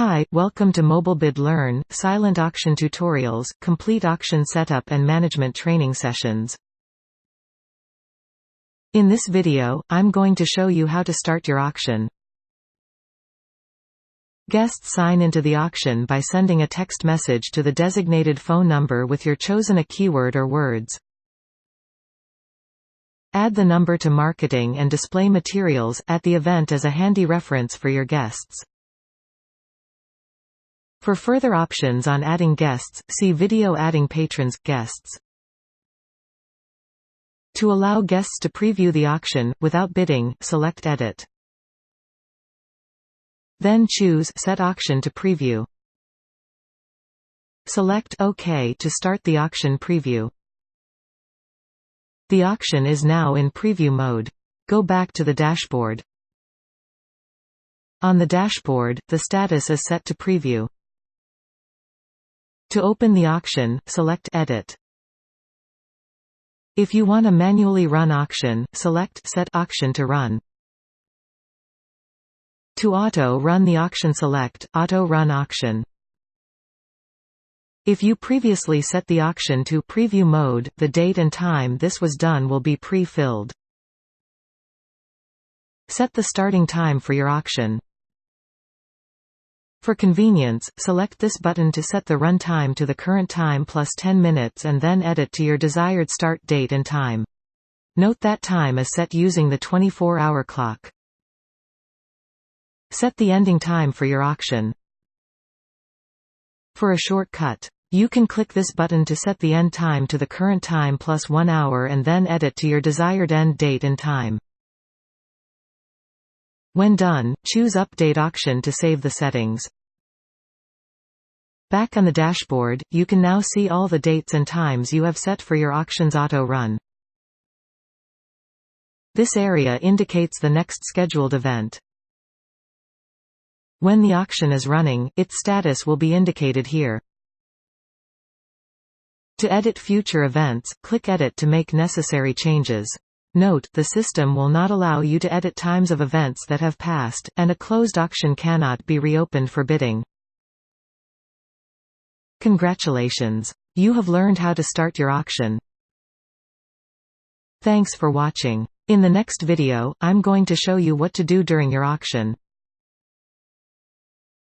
Hi, welcome to MobilBid Learn, silent auction tutorials, complete auction setup and management training sessions. In this video, I'm going to show you how to start your auction. Guests sign into the auction by sending a text message to the designated phone number with your chosen keyword or words. Add the number to marketing and display materials at the event as a handy reference for your guests. For further options on adding guests, see video Adding Patrons, Guests. To allow guests to preview the auction, without bidding, select Edit. Then choose Set Auction to Preview. Select OK to start the auction preview. The auction is now in preview mode. Go back to the dashboard. On the dashboard, the status is set to preview. To open the auction, select Edit. If you want a manually run auction, select Set Auction to Run. To auto-run the auction, select Auto-Run Auction. If you previously set the auction to preview mode, the date and time this was done will be pre-filled. Set the starting time for your auction. For convenience, select this button to set the run time to the current time plus 10 minutes and then edit to your desired start date and time. Note that time is set using the 24-hour clock. Set the ending time for your auction. For a shortcut, you can click this button to set the end time to the current time plus 1 hour and then edit to your desired end date and time. When done, choose Update Auction to save the settings. Back on the dashboard, you can now see all the dates and times you have set for your auction's auto-run. This area indicates the next scheduled event. When the auction is running, its status will be indicated here. To edit future events, click Edit to make necessary changes. Note, the system will not allow you to edit times of events that have passed, and a closed auction cannot be reopened for bidding. Congratulations! You have learned how to start your auction. Thanks for watching. In the next video, I'm going to show you what to do during your auction.